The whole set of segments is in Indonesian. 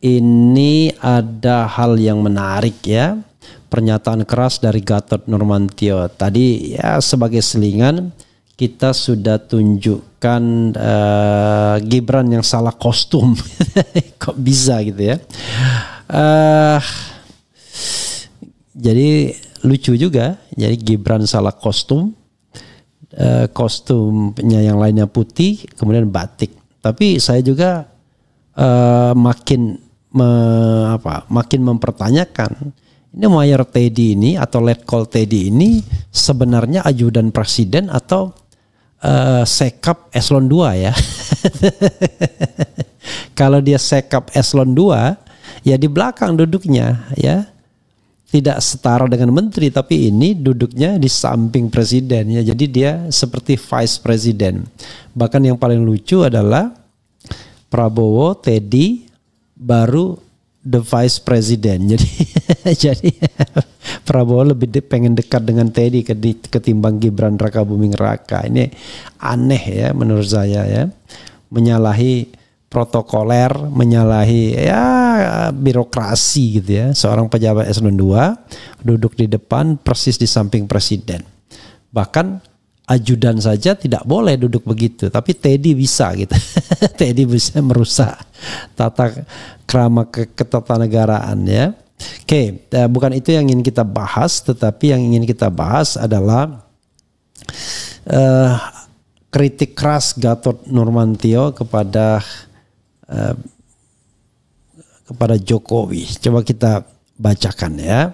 ini ada hal yang menarik ya. Pernyataan keras dari Gatot Nurmantio. Tadi ya sebagai selingan kita sudah tunjukkan Gibran yang salah kostum. Kok bisa gitu ya. Jadi lucu juga. Jadi Gibran salah kostum. Kostumnya yang lainnya putih, kemudian batik. Tapi saya juga makin mempertanyakan, ini Mayor Teddy ini atau Letkol Teddy ini sebenarnya ajudan presiden atau sekap eselon 2 ya. Kalau dia sekap eselon 2 ya di belakang duduknya ya. Tidak setara dengan menteri, tapi ini duduknya di samping presiden ya. Jadi dia seperti vice presiden. Bahkan yang paling lucu adalah Prabowo, Teddy baru the vice president. Jadi Prabowo lebih pengen dekat dengan Teddy ketimbang Gibran Rakabuming Raka. Ini aneh ya menurut saya ya. Menyalahi protokoler, menyalahi ya birokrasi gitu ya. Seorang pejabat eselon 2 duduk di depan persis di samping presiden. Bahkan ajudan saja tidak boleh duduk begitu, tapi Teddy bisa gitu. Teddy bisa merusak tata krama ketatanegaraan ya. Oke, bukan itu yang ingin kita bahas, tetapi yang ingin kita bahas adalah kritik keras Gatot Nurmantio kepada Jokowi. Coba kita bacakan ya.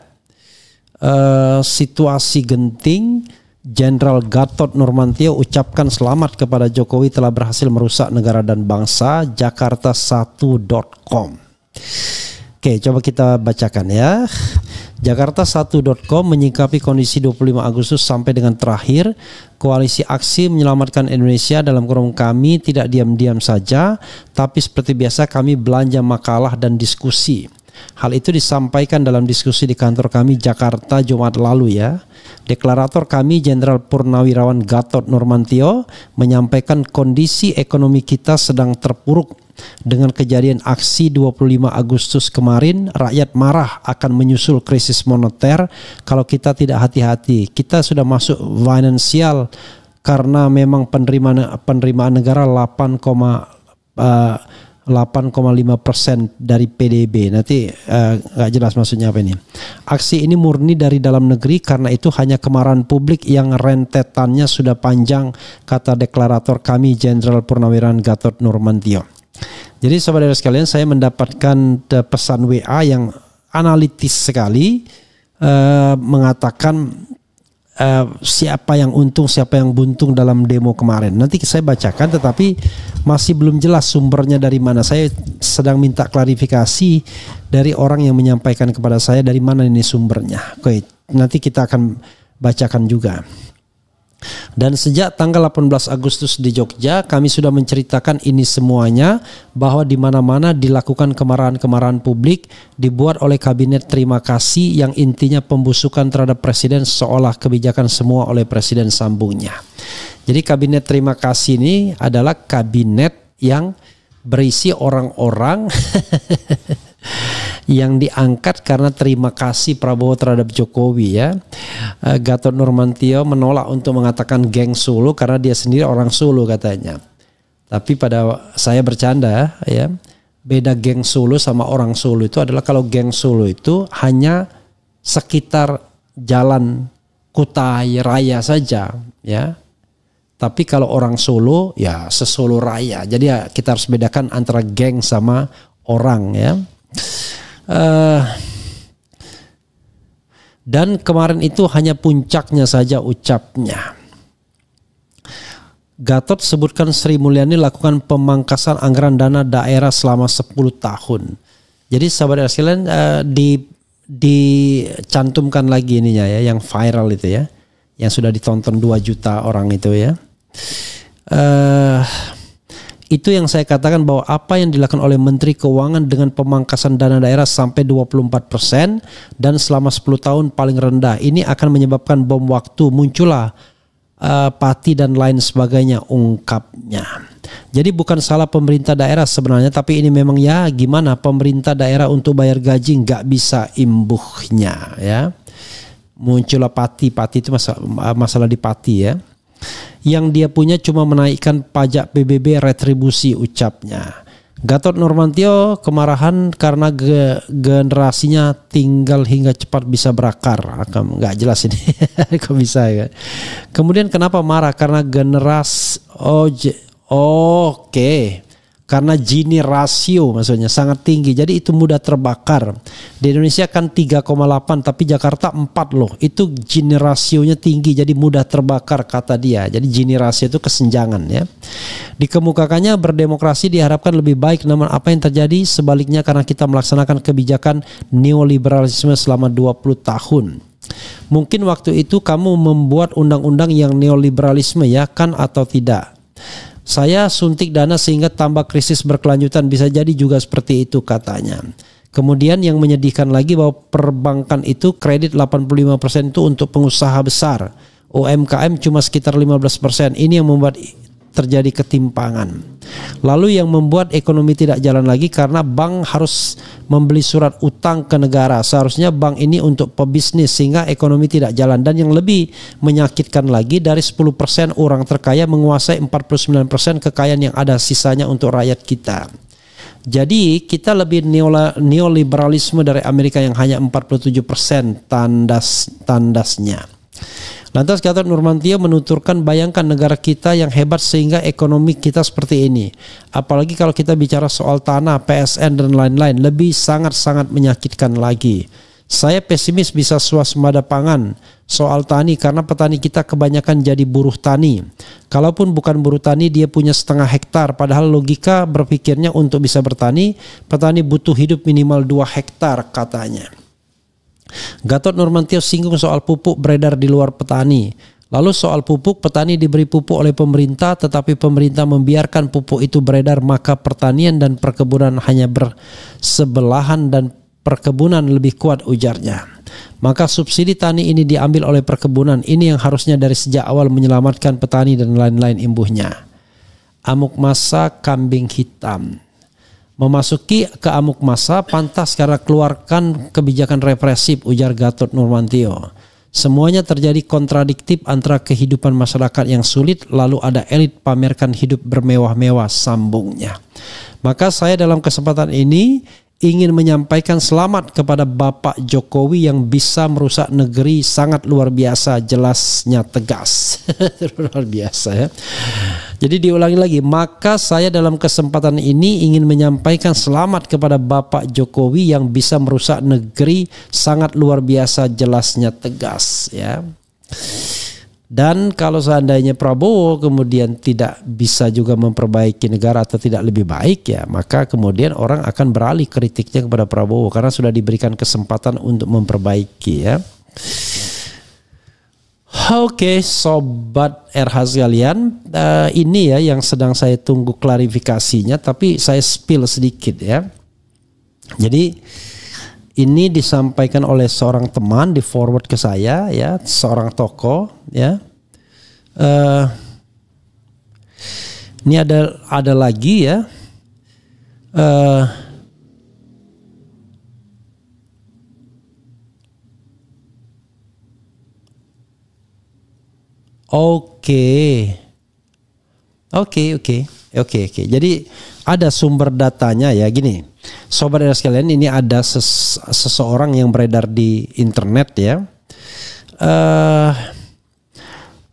Situasi genting, Jenderal Gatot Nurmantio ucapkan selamat kepada Jokowi telah berhasil merusak negara dan bangsa. Jakarta1.com. Oke, coba kita bacakan ya. Jakarta1.com menyikapi kondisi 25 Agustus sampai dengan terakhir, Koalisi Aksi Menyelamatkan Indonesia dalam kurung kami tidak diam-diam saja, tapi seperti biasa kami belanja makalah dan diskusi. Hal itu disampaikan dalam diskusi di kantor kami Jakarta Jumat lalu ya. Deklarator kami Jenderal Purnawirawan Gatot Nurmantio menyampaikan kondisi ekonomi kita sedang terpuruk. Dengan kejadian aksi 25 Agustus kemarin, rakyat marah akan menyusul krisis moneter kalau kita tidak hati-hati. Kita sudah masuk finansial karena memang penerimaan negara 8,5% dari PDB. Nanti nggak jelas maksudnya apa ini. Aksi ini murni dari dalam negeri karena itu hanya kemarahan publik yang rentetannya sudah panjang, kata deklarator kami Jenderal Purnawirawan Gatot Nurmantio. Jadi saudara sekalian, saya mendapatkan pesan WA yang analitis sekali, mengatakan siapa yang untung, siapa yang buntung dalam demo kemarin. Nanti saya bacakan, tetapi masih belum jelas sumbernya dari mana. Saya sedang minta klarifikasi dari orang yang menyampaikan kepada saya dari mana ini sumbernya. Oke, nanti kita akan bacakan juga. Dan sejak tanggal 18 Agustus di Jogja, kami sudah menceritakan ini semuanya, bahwa di mana-mana dilakukan kemarahan-kemarahan publik dibuat oleh kabinet terima kasih yang intinya pembusukan terhadap presiden seolah kebijakan semua oleh presiden, sambungnya. Jadi kabinet terima kasih ini adalah kabinet yang berisi orang-orang yang diangkat karena terima kasih Prabowo terhadap Jokowi ya. Gatot Nurmantio menolak untuk mengatakan geng Solo karena dia sendiri orang Solo katanya. Tapi pada saya bercanda ya, beda geng Solo sama orang Solo itu adalah kalau geng Solo itu hanya sekitar jalan Kutai Raya saja ya. Tapi kalau orang Solo ya se-Solo Raya. Jadi ya kita harus bedakan antara geng sama orang ya. Dan kemarin itu hanya puncaknya saja ucapnya. Gatot sebutkan Sri Mulyani lakukan pemangkasan anggaran dana daerah selama 10 tahun. Jadi sahabat sekalian, dicantumkan lagi ininya ya, yang viral itu ya, yang sudah ditonton 2 juta orang itu ya. Itu yang saya katakan bahwa apa yang dilakukan oleh Menteri Keuangan dengan pemangkasan dana daerah sampai 24% dan selama 10 tahun paling rendah, ini akan menyebabkan bom waktu, muncullah Pati dan lain sebagainya, ungkapnya. Jadi bukan salah pemerintah daerah sebenarnya, tapi ini memang ya gimana pemerintah daerah untuk bayar gaji nggak bisa imbuhnya ya. Muncullah Pati itu masalah di Pati ya. Yang dia punya cuma menaikkan pajak PBB retribusi ucapnya. Gatot Nurmantio kemarahan karena generasinya tinggal hingga cepat bisa berakar. Nggak jelas ini, kok bisa ya. Kemudian kenapa marah? Karena generasi, oke. Karena Gini rasio maksudnya sangat tinggi, jadi itu mudah terbakar. Di Indonesia kan 3,8 tapi Jakarta 4 loh. Itu Gini rasionya tinggi, jadi mudah terbakar kata dia. Jadi Gini rasio itu kesenjangan ya. Dikemukakannya berdemokrasi diharapkan lebih baik, namun apa yang terjadi sebaliknya karena kita melaksanakan kebijakan neoliberalisme selama 20 tahun. Mungkin waktu itu kamu membuat undang-undang yang neoliberalisme ya kan atau tidak? Saya suntik dana sehingga tambah krisis berkelanjutan, bisa jadi juga seperti itu katanya. Kemudian yang menyedihkan lagi bahwa perbankan itu kredit 85% itu untuk pengusaha besar. UMKM cuma sekitar 15%. Ini yang membuat terjadi ketimpangan. Lalu yang membuat ekonomi tidak jalan lagi karena bank harus membeli surat utang ke negara. Seharusnya bank ini untuk pebisnis sehingga ekonomi tidak jalan. Dan yang lebih menyakitkan lagi, dari 10% orang terkaya menguasai 49% kekayaan yang ada, sisanya untuk rakyat kita. Jadi kita lebih neoliberalisme dari Amerika yang hanya 47% tandasnya. Lantas Gatot Nurmantio menuturkan, bayangkan negara kita yang hebat sehingga ekonomi kita seperti ini. Apalagi kalau kita bicara soal tanah, PSN dan lain-lain, lebih sangat-sangat menyakitkan lagi. Saya pesimis bisa swasembada pangan soal tani karena petani kita kebanyakan jadi buruh tani. Kalaupun bukan buruh tani, dia punya setengah hektar. Padahal logika berpikirnya untuk bisa bertani, petani butuh hidup minimal 2 hektar katanya. Gatot Nurmantio singgung soal pupuk beredar di luar petani. Lalu soal pupuk, petani diberi pupuk oleh pemerintah tetapi pemerintah membiarkan pupuk itu beredar, maka pertanian dan perkebunan hanya bersebelahan dan perkebunan lebih kuat, ujarnya. Maka subsidi tani ini diambil oleh perkebunan. Ini yang harusnya dari sejak awal menyelamatkan petani dan lain-lain imbuhnya. Amuk masa kambing hitam. Memasuki ke amuk masa pantas karena keluarkan kebijakan represif, ujar Gatot Nurmantio. Semuanya terjadi kontradiktif antara kehidupan masyarakat yang sulit lalu ada elit pamerkan hidup bermewah-mewah, sambungnya. Maka saya dalam kesempatan ini ingin menyampaikan selamat kepada Bapak Jokowi yang bisa merusak negeri sangat luar biasa, jelasnya tegas. Luar biasa ya. Jadi diulangi lagi, maka saya dalam kesempatan ini ingin menyampaikan selamat kepada Bapak Jokowi yang bisa merusak negeri sangat luar biasa, jelasnya tegas ya. Dan kalau seandainya Prabowo kemudian tidak bisa juga memperbaiki negara atau tidak lebih baik ya, maka kemudian orang akan beralih kritiknya kepada Prabowo karena sudah diberikan kesempatan untuk memperbaiki ya. Oke, sobat RH sekalian, ini ya yang sedang saya tunggu klarifikasinya, tapi saya spill sedikit ya. Jadi ini disampaikan oleh seorang teman, di forward ke saya ya, seorang tokoh ya. Ini ada lagi ya. Oke. Jadi ada sumber datanya ya, gini. Sobat sekalian, ini ada seseorang yang beredar di internet ya.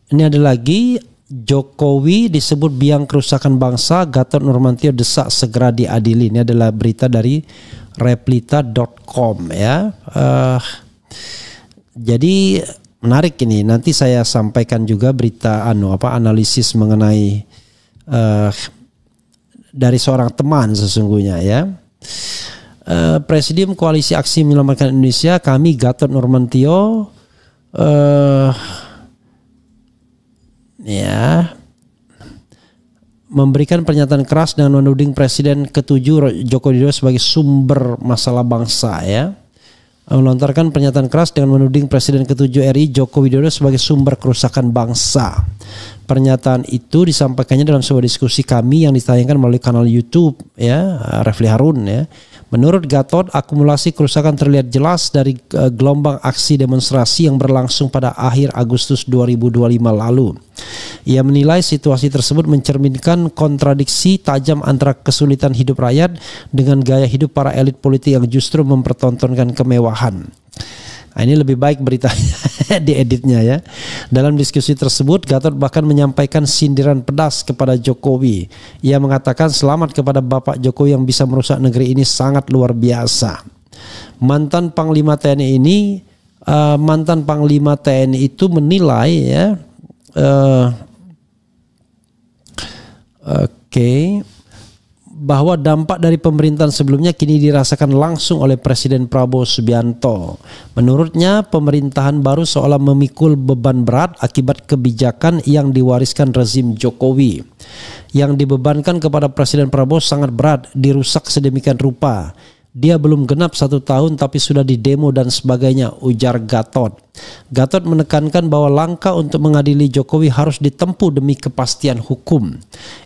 Ini ada lagi, Jokowi disebut biang kerusakan bangsa, Gatot Nurmantio desak segera diadili. Ini adalah berita dari replita.com ya. Jadi menarik ini. Nanti saya sampaikan juga berita analisis mengenai dari seorang teman sesungguhnya ya. Presidium Koalisi Aksi Menyelamatkan Indonesia, kami Gatot Nurmantio ya memberikan pernyataan keras dengan menuding Presiden ke-7 Joko Widodo sebagai sumber masalah bangsa ya. melontarkan pernyataan keras dengan menuding Presiden ke-7 RI Joko Widodo sebagai sumber kerusakan bangsa. Pernyataan itu disampaikannya dalam sebuah diskusi kami yang ditayangkan melalui kanal YouTube ya, Refli Harun ya. Menurut Gatot, akumulasi kerusakan terlihat jelas dari gelombang aksi demonstrasi yang berlangsung pada akhir Agustus 2025 lalu. Ia menilai situasi tersebut mencerminkan kontradiksi tajam antara kesulitan hidup rakyat dengan gaya hidup para elit politik yang justru mempertontonkan kemewahan. Nah, ini lebih baik beritanya dieditnya ya. Dalam diskusi tersebut, Gatot bahkan menyampaikan sindiran pedas kepada Jokowi. Ia mengatakan selamat kepada Bapak Jokowi yang bisa merusak negeri ini sangat luar biasa. Mantan Panglima TNI itu menilai ya, bahwa dampak dari pemerintahan sebelumnya kini dirasakan langsung oleh Presiden Prabowo Subianto. Menurutnya, pemerintahan baru seolah memikul beban berat akibat kebijakan yang diwariskan rezim Jokowi. Yang dibebankan kepada Presiden Prabowo sangat berat, dirusak sedemikian rupa. Dia belum genap 1 tahun tapi sudah didemo dan sebagainya, ujar Gatot. Gatot menekankan bahwa langkah untuk mengadili Jokowi harus ditempuh demi kepastian hukum.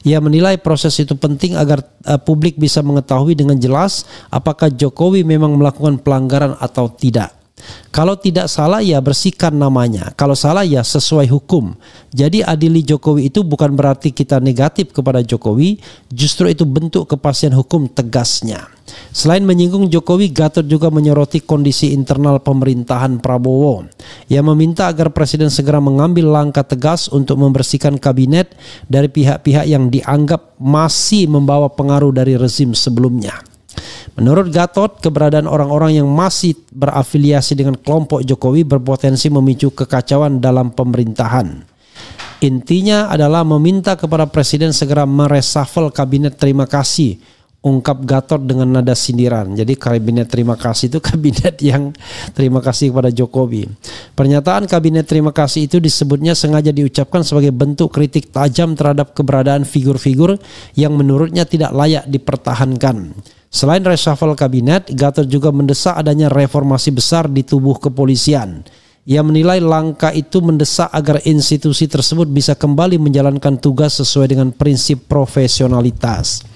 Ia menilai proses itu penting agar publik bisa mengetahui dengan jelas apakah Jokowi memang melakukan pelanggaran atau tidak. Kalau tidak salah ya bersihkan namanya, kalau salah ya sesuai hukum. Jadi adili Jokowi itu bukan berarti kita negatif kepada Jokowi, justru itu bentuk kepastian hukum, tegasnya. Selain menyinggung Jokowi, Gatot juga menyoroti kondisi internal pemerintahan Prabowo. Ia meminta agar Presiden segera mengambil langkah tegas untuk membersihkan kabinet dari pihak-pihak yang dianggap masih membawa pengaruh dari rezim sebelumnya. Menurut Gatot, keberadaan orang-orang yang masih berafiliasi dengan kelompok Jokowi berpotensi memicu kekacauan dalam pemerintahan. Intinya adalah meminta kepada Presiden segera mereshuffle kabinet terima kasih, ungkap Gatot dengan nada sindiran. Jadi kabinet terima kasih itu kabinet yang terima kasih kepada Jokowi. Pernyataan kabinet terima kasih itu disebutnya sengaja diucapkan sebagai bentuk kritik tajam terhadap keberadaan figur-figur yang menurutnya tidak layak dipertahankan. Selain reshuffle kabinet, Gatot juga mendesak adanya reformasi besar di tubuh kepolisian. Ia menilai langkah itu mendesak agar institusi tersebut bisa kembali menjalankan tugas sesuai dengan prinsip profesionalitas.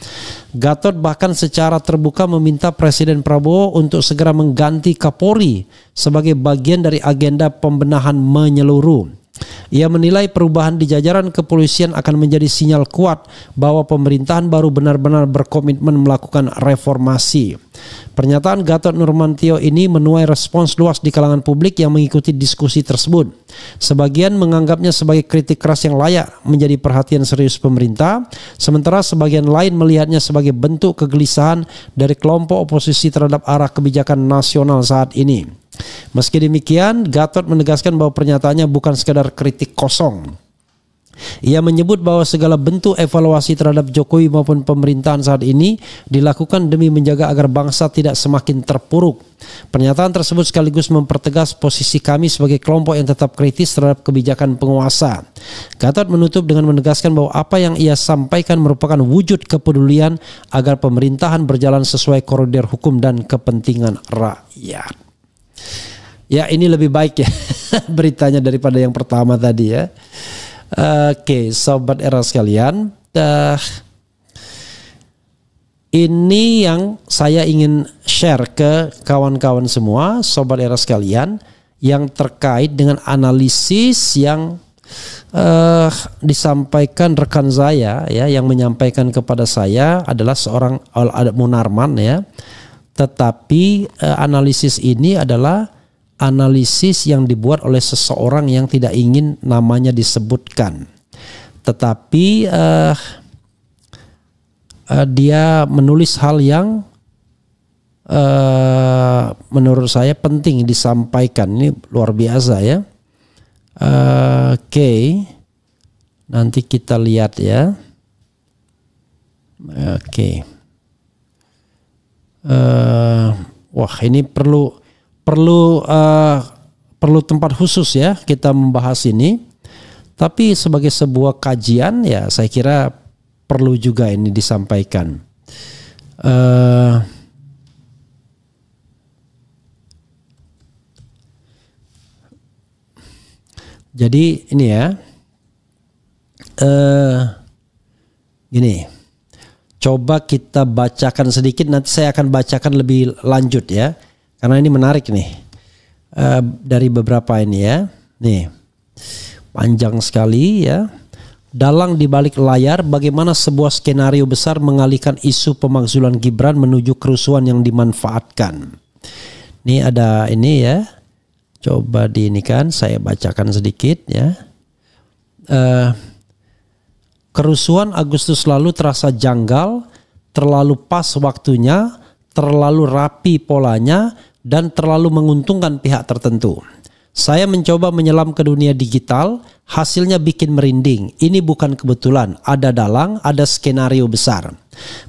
Gatot bahkan secara terbuka meminta Presiden Prabowo untuk segera mengganti Kapolri sebagai bagian dari agenda pembenahan menyeluruh. Ia menilai perubahan di jajaran kepolisian akan menjadi sinyal kuat bahwa pemerintahan baru benar-benar berkomitmen melakukan reformasi. Pernyataan Gatot Nurmantio ini menuai respons luas di kalangan publik yang mengikuti diskusi tersebut. Sebagian menganggapnya sebagai kritik keras yang layak menjadi perhatian serius pemerintah, sementara sebagian lain melihatnya sebagai bentuk kegelisahan dari kelompok oposisi terhadap arah kebijakan nasional saat ini. Meski demikian, Gatot menegaskan bahwa pernyataannya bukan sekadar kritik kosong. Ia menyebut bahwa segala bentuk evaluasi terhadap Jokowi maupun pemerintahan saat ini dilakukan demi menjaga agar bangsa tidak semakin terpuruk. Pernyataan tersebut sekaligus mempertegas posisi kami sebagai kelompok yang tetap kritis terhadap kebijakan penguasa. Gatot menutup dengan menegaskan bahwa apa yang ia sampaikan merupakan wujud kepedulian agar pemerintahan berjalan sesuai koridor hukum dan kepentingan rakyat. Ya, ini lebih baik ya beritanya daripada yang pertama tadi ya. Oke, sobat era sekalian, ini yang saya ingin share ke kawan-kawan semua, sobat era sekalian, yang terkait dengan analisis yang disampaikan rekan saya ya, yang menyampaikan kepada saya adalah seorang Munarman ya. Tetapi analisis ini adalah analisis yang dibuat oleh seseorang yang tidak ingin namanya disebutkan. Tetapi dia menulis hal yang menurut saya penting disampaikan. Ini luar biasa ya. Oke. Nanti kita lihat ya. Oke. Wah, ini perlu tempat khusus ya kita membahas ini. Tapi sebagai sebuah kajian ya saya kira perlu juga ini disampaikan. Jadi ini ya, gini, coba kita bacakan sedikit. Nanti saya akan bacakan lebih lanjut ya, karena ini menarik nih. Dari beberapa ini ya, nih panjang sekali ya. Dalang di balik layar, bagaimana sebuah skenario besar mengalihkan isu pemakzulan Gibran menuju kerusuhan yang dimanfaatkan. Ini ada ini ya. Coba diinikan, saya bacakan sedikit ya. Kerusuhan Agustus lalu terasa janggal, terlalu pas waktunya, terlalu rapi polanya, dan terlalu menguntungkan pihak tertentu. Saya mencoba menyelam ke dunia digital, hasilnya bikin merinding. Ini bukan kebetulan, ada dalang, ada skenario besar.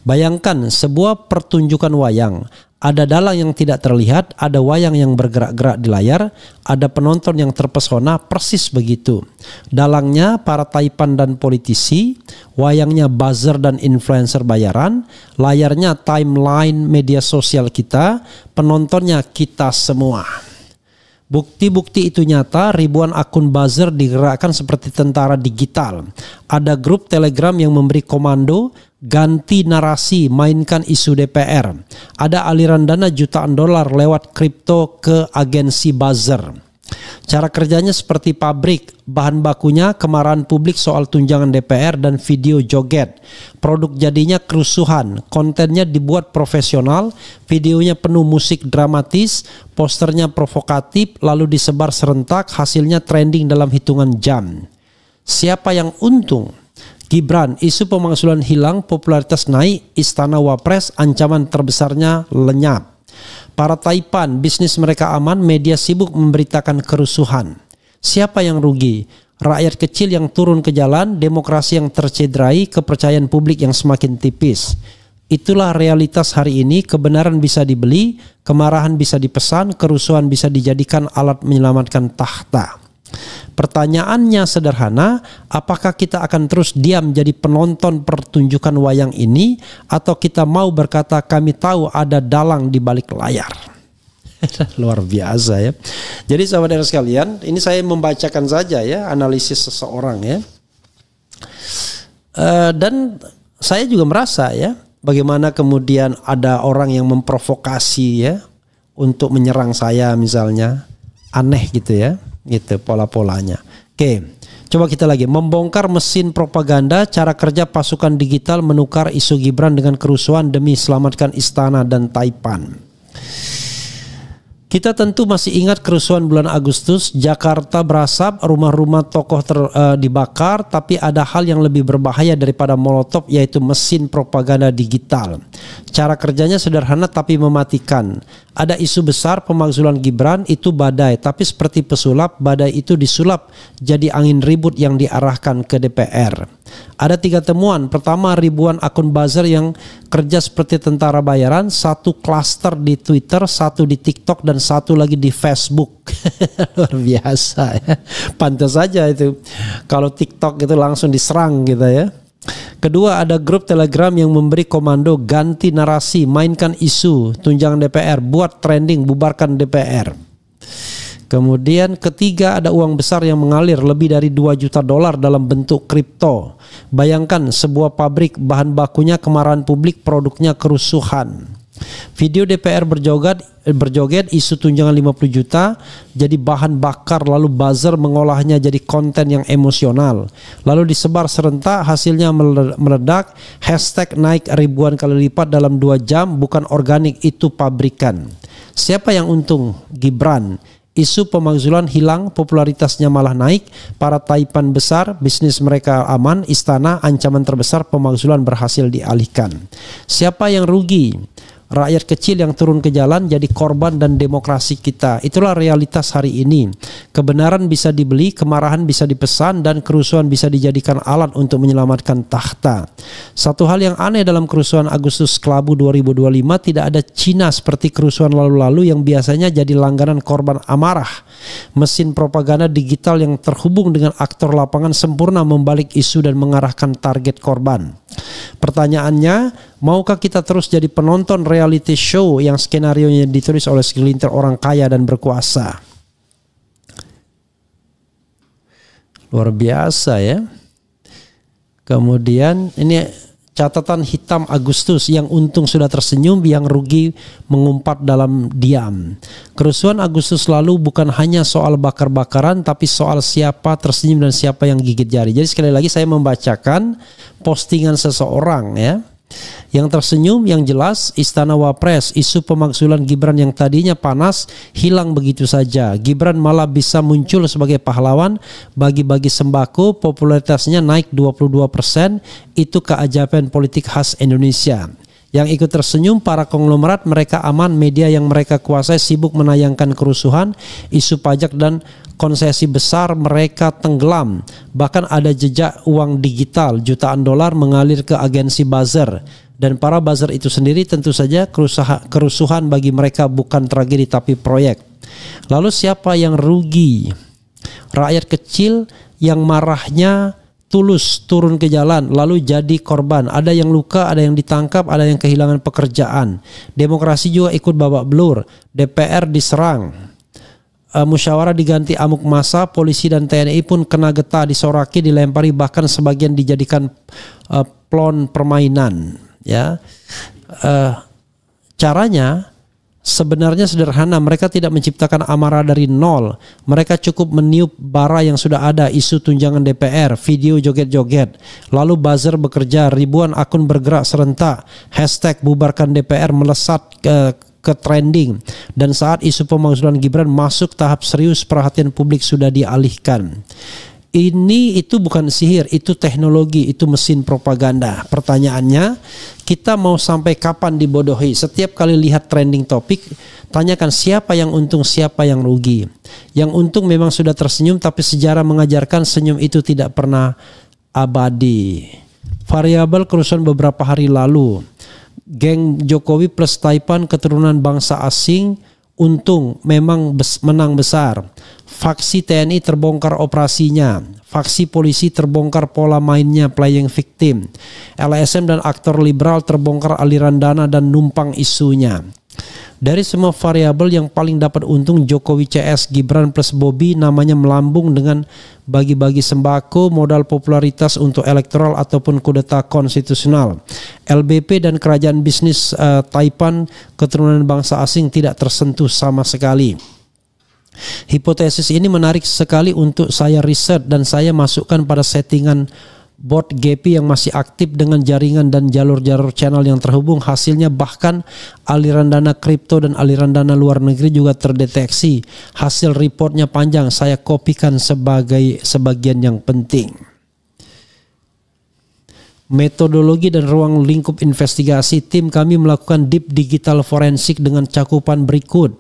Bayangkan sebuah pertunjukan wayang. Ada dalang yang tidak terlihat, ada wayang yang bergerak-gerak di layar, ada penonton yang terpesona, persis begitu. Dalangnya para taipan dan politisi, wayangnya buzzer dan influencer bayaran, layarnya timeline media sosial kita, penontonnya kita semua. Bukti-bukti itu nyata, ribuan akun buzzer digerakkan seperti tentara digital. Ada grup Telegram yang memberi komando, ganti narasi, mainkan isu DPR. Ada aliran dana jutaan dolar lewat kripto ke agensi buzzer. Cara kerjanya seperti pabrik, bahan bakunya kemarahan publik soal tunjangan DPR dan video joget. Produk jadinya kerusuhan, kontennya dibuat profesional, videonya penuh musik dramatis, posternya provokatif, lalu disebar serentak, hasilnya trending dalam hitungan jam. Siapa yang untung? Gibran, isu pemakzulan hilang, popularitas naik, istana wapres, ancaman terbesarnya lenyap. Para taipan, bisnis mereka aman, media sibuk memberitakan kerusuhan. Siapa yang rugi? Rakyat kecil yang turun ke jalan, demokrasi yang tercederai, kepercayaan publik yang semakin tipis. Itulah realitas hari ini, kebenaran bisa dibeli, kemarahan bisa dipesan, kerusuhan bisa dijadikan alat menyelamatkan tahta. Pertanyaannya sederhana, apakah kita akan terus diam jadi penonton pertunjukan wayang ini, atau kita mau berkata kami tahu ada dalang di balik layar? Luar biasa ya. Jadi sahabat sekalian, ini saya membacakan saja ya analisis seseorang ya. Dan saya juga merasa ya, bagaimana kemudian ada orang yang memprovokasi ya untuk menyerang saya misalnya, aneh gitu ya. Gitu pola-polanya. Oke, coba kita lagi membongkar mesin propaganda, cara kerja pasukan digital menukar isu Gibran dengan kerusuhan demi selamatkan istana dan taipan. Kita tentu masih ingat kerusuhan bulan Agustus, Jakarta berasap, rumah-rumah tokoh dibakar, tapi ada hal yang lebih berbahaya daripada molotov, yaitu mesin propaganda digital. Cara kerjanya sederhana tapi mematikan. Ada isu besar pemakzulan Gibran, itu badai, tapi seperti pesulap, badai itu disulap jadi angin ribut yang diarahkan ke DPR. Ada 3 temuan. Pertama, ribuan akun buzzer yang kerja seperti tentara bayaran, 1 klaster di Twitter, 1 di TikTok, dan 1 lagi di Facebook. Luar biasa ya. Pantas saja itu kalau TikTok itu langsung diserang gitu ya. Kedua, ada grup Telegram yang memberi komando ganti narasi, mainkan isu tunjangan DPR, buat trending, bubarkan DPR. Kemudian ketiga, ada uang besar yang mengalir lebih dari 2 juta dolar dalam bentuk kripto. Bayangkan sebuah pabrik, bahan bakunya kemarahan publik, produknya kerusuhan. Video DPR berjoget, isu tunjangan 50 juta jadi bahan bakar, lalu buzzer mengolahnya jadi konten yang emosional, lalu disebar serentak, hasilnya meledak, hashtag naik ribuan kali lipat dalam 2 jam, bukan organik, itu pabrikan. Siapa yang untung? Gibran. Isu pemakzulan hilang, popularitasnya malah naik, para taipan besar, bisnis mereka aman, istana, ancaman terbesar pemakzulan berhasil dialihkan. Siapa yang rugi? Rakyat kecil yang turun ke jalan jadi korban dan demokrasi kita. Itulah realitas hari ini. Kebenaran bisa dibeli, kemarahan bisa dipesan, dan kerusuhan bisa dijadikan alat untuk menyelamatkan tahta. Satu hal yang aneh dalam kerusuhan Agustus Kelabu 2025, tidak ada Cina seperti kerusuhan lalu-lalu yang biasanya jadi langganan korban amarah. Mesin propaganda digital yang terhubung dengan aktor lapangan sempurna membalik isu dan mengarahkan target korban. Pertanyaannya, maukah kita terus jadi penonton reality show yang skenarionya ditulis oleh segelintir orang kaya dan berkuasa? Luar biasa ya. Kemudian ini catatan hitam Agustus, yang untung sudah tersenyum, yang rugi mengumpat dalam diam. Kerusuhan Agustus lalu bukan hanya soal bakar-bakaran, tapi soal siapa tersenyum dan siapa yang gigit jari. Jadi sekali lagi saya membacakan postingan seseorang ya. Yang tersenyum yang jelas Istana Wapres, isu pemakzulan Gibran yang tadinya panas hilang begitu saja. Gibran malah bisa muncul sebagai pahlawan, bagi-bagi sembako, popularitasnya naik 22%. Itu keajaiban politik khas Indonesia. Yang ikut tersenyum para konglomerat, mereka aman, media yang mereka kuasai sibuk menayangkan kerusuhan, isu pajak dan konsesi besar mereka tenggelam. Bahkan ada jejak uang digital jutaan dolar mengalir ke agensi buzzer. Dan para buzzer itu sendiri tentu saja kerusuhan bagi mereka bukan tragedi tapi proyek. Lalu siapa yang rugi? Rakyat kecil yang marahnya tulus turun ke jalan lalu jadi korban. Ada yang luka, ada yang ditangkap, ada yang kehilangan pekerjaan. Demokrasi juga ikut babak belur. DPR diserang. Musyawarah diganti amuk massa, polisi dan TNI pun kena getah, disoraki, dilempari, bahkan sebagian dijadikan plon permainan. Ya, caranya sebenarnya sederhana. Mereka tidak menciptakan amarah dari nol. Mereka cukup meniup bara yang sudah ada, isu tunjangan DPR, video joget-joget. Lalu buzzer bekerja, ribuan akun bergerak serentak. Hashtag bubarkan DPR melesat ke trending. Dan saat isu pemakzulan Gibran masuk tahap serius, perhatian publik sudah dialihkan. Ini itu bukan sihir, itu teknologi, itu mesin propaganda. Pertanyaannya, kita mau sampai kapan dibodohi? Setiap kali lihat trending topik, tanyakan siapa yang untung, siapa yang rugi. Yang untung memang sudah tersenyum, tapi sejarah mengajarkan senyum itu tidak pernah abadi. Variabel kerusuhan beberapa hari lalu. Geng Jokowi plus Taipan keturunan bangsa asing untung memang menang besar. Faksi TNI terbongkar operasinya. Faksi polisi terbongkar pola mainnya playing victim. LSM dan aktor liberal terbongkar aliran dana dan numpang isunya. Dari semua variabel yang paling dapat untung Jokowi CS, Gibran plus Bobi namanya melambung dengan bagi-bagi sembako, modal popularitas untuk elektoral ataupun kudeta konstitusional. LBP dan kerajaan bisnis Taipan keturunan bangsa asing tidak tersentuh sama sekali. Hipotesis ini menarik sekali untuk saya riset dan saya masukkan pada settingan bot GP yang masih aktif dengan jaringan dan jalur-jalur channel yang terhubung. Hasilnya bahkan aliran dana kripto dan aliran dana luar negeri juga terdeteksi. Hasil reportnya panjang, saya kopikan sebagai sebagian yang penting. Metodologi dan ruang lingkup investigasi. Tim kami melakukan deep digital forensik dengan cakupan berikut: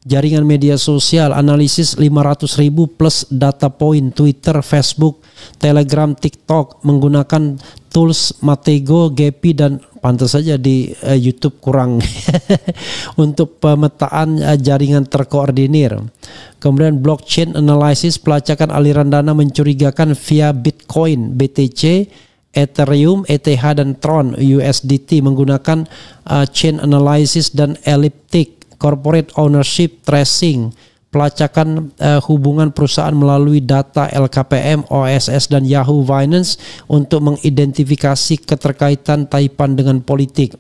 jaringan media sosial, analisis 500.000 plus data point, Twitter, Facebook, Telegram, TikTok, menggunakan tools Matego, Gephi, dan pantas saja di YouTube kurang untuk pemetaan jaringan terkoordinir. Kemudian blockchain analysis, pelacakan aliran dana mencurigakan via Bitcoin, BTC, Ethereum, ETH, dan Tron, USDT, menggunakan chain analysis dan elliptic. Corporate ownership tracing, pelacakan hubungan perusahaan melalui data LKPM, OSS, dan Yahoo Finance untuk mengidentifikasi keterkaitan Taipan dengan politik.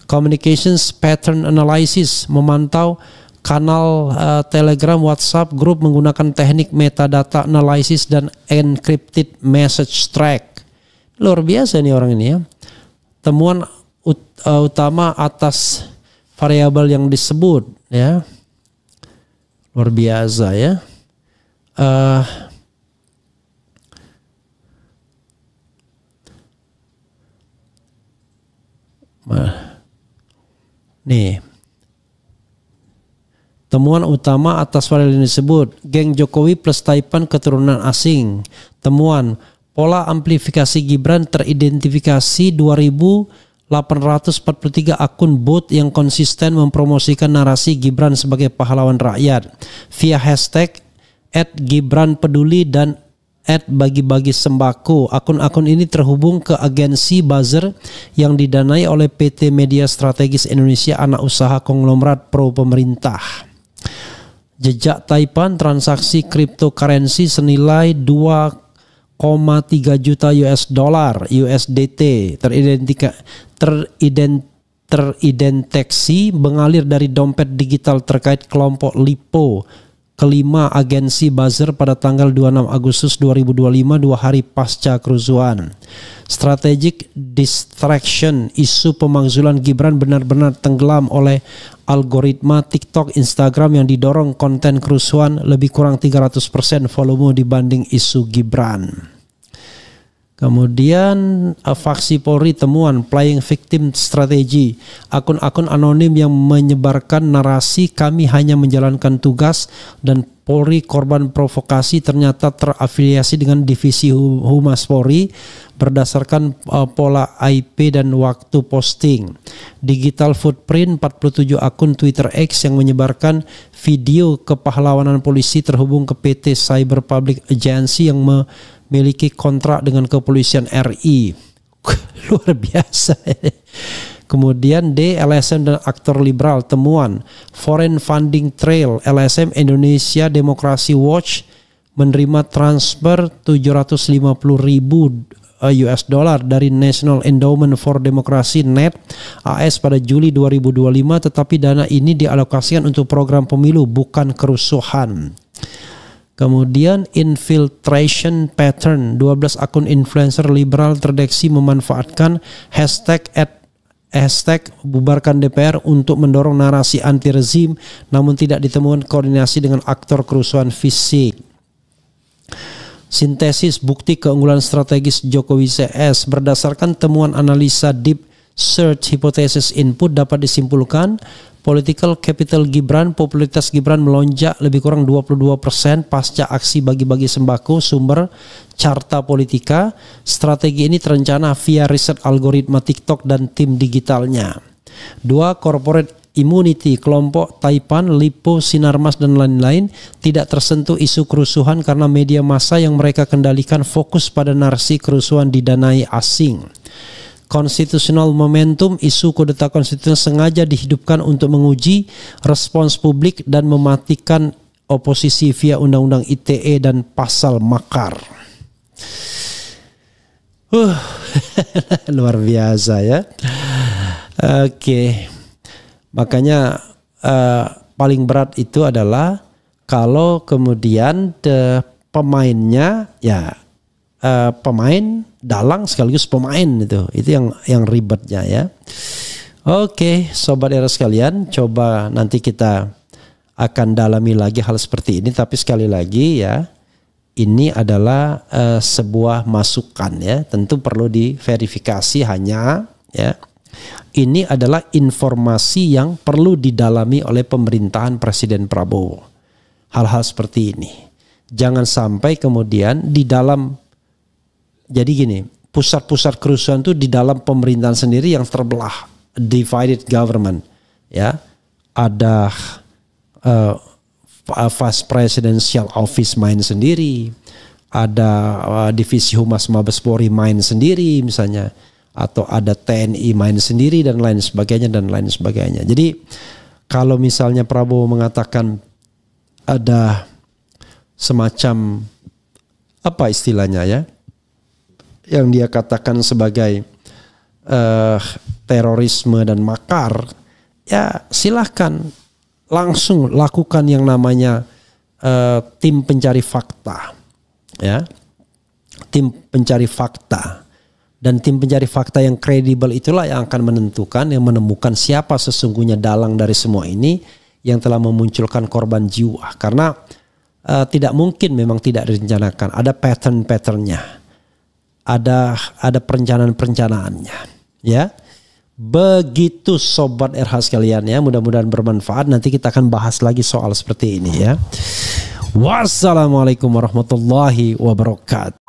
Communications pattern analysis, memantau kanal Telegram, WhatsApp, grup menggunakan teknik metadata analysis dan encrypted message track. Luar biasa nih orang ini ya. Temuan utama atas variabel yang disebut ya, luar biasa ya. Nih, temuan utama atas variabel yang disebut: geng Jokowi plus Taipan keturunan asing. Temuan: pola amplifikasi Gibran teridentifikasi 843 akun bot yang konsisten mempromosikan narasi Gibran sebagai pahlawan rakyat via hashtag @GibranPeduli dan @bagi-bagi sembako. Akun-akun ini terhubung ke agensi buzzer yang didanai oleh PT Media Strategis Indonesia, anak usaha konglomerat pro pemerintah. Jejak Taipan transaksi cryptocurrency senilai juta US dollar USDT terdeteksi mengalir dari dompet digital terkait kelompok Lipo kelima agensi buzzer pada tanggal 26 Agustus 2025, 2 hari pasca kerusuhan. Strategic distraction, isu pemakzulan Gibran benar-benar tenggelam oleh algoritma TikTok, Instagram yang didorong konten kerusuhan lebih kurang 300% volume dibanding isu Gibran. Kemudian faksi Polri temuan playing victim strategi, akun-akun anonim yang menyebarkan narasi kami hanya menjalankan tugas dan Polri korban provokasi ternyata terafiliasi dengan divisi Humas Polri berdasarkan pola IP dan waktu posting. Digital footprint 47 akun Twitter X yang menyebarkan video kepahlawanan polisi terhubung ke PT Cyber Public Agency yang memiliki kontrak dengan kepolisian RI. Luar biasa. Kemudian LSM dan aktor liberal temuan foreign funding trail, LSM Indonesia Demokrasi Watch menerima transfer 750.000 US dollar dari National Endowment for Democracy NED AS pada Juli 2025, tetapi dana ini dialokasikan untuk program pemilu bukan kerusuhan. Kemudian infiltration pattern, 12 akun influencer liberal terdeteksi memanfaatkan hashtag bubarkan DPR untuk mendorong narasi anti rezim, namun tidak ditemukan koordinasi dengan aktor kerusuhan fisik. Sintesis bukti keunggulan strategis Jokowi CS berdasarkan temuan analisa deep search hypothesis input dapat disimpulkan political capital Gibran, popularitas Gibran melonjak lebih kurang 22% pasca aksi bagi-bagi sembako. Sumber Carta Politika. Strategi ini terencana via riset algoritma TikTok dan tim digitalnya. 2. Corporate immunity, kelompok Taipan, Lipo, Sinarmas dan lain-lain tidak tersentuh isu kerusuhan karena media massa yang mereka kendalikan fokus pada narasi kerusuhan didanai asing. Constitutional momentum, isu kudeta konstitusi sengaja dihidupkan untuk menguji respons publik dan mematikan oposisi via undang-undang ITE dan pasal makar. Luar biasa ya. Oke. Makanya paling berat itu adalah kalau kemudian pemainnya ya pemain dalang sekaligus pemain, itu yang ribetnya ya. Oke, sobat era sekalian, coba nanti kita akan dalami lagi hal seperti ini, tapi sekali lagi ya, ini adalah sebuah masukan ya, tentu perlu diverifikasi hanya ya. Ini adalah informasi yang perlu didalami oleh pemerintahan Presiden Prabowo. Hal-hal seperti ini. Jangan sampai kemudian di dalam, jadi gini, pusat-pusat kerusuhan itu di dalam pemerintahan sendiri yang terbelah, divided government, ya. Ada Vice Presidential Office main sendiri, ada divisi Humas Mabes Polri main sendiri misalnya, atau ada TNI main sendiri dan lain sebagainya dan lain sebagainya. Jadi kalau misalnya Prabowo mengatakan ada semacam apa istilahnya ya, yang dia katakan sebagai terorisme dan makar, ya silahkan langsung lakukan yang namanya tim pencari fakta, ya, tim pencari fakta. Dan tim pencari fakta yang kredibel itulah yang akan menentukan, yang menemukan siapa sesungguhnya dalang dari semua ini yang telah memunculkan korban jiwa. Karena tidak mungkin memang tidak direncanakan, ada pattern-patternnya. Ada perencanaan-perencanaannya, ya. Begitu sobat RH sekalian ya, mudah-mudahan bermanfaat. Nanti kita akan bahas lagi soal seperti ini ya. Wassalamualaikum warahmatullahi wabarakatuh.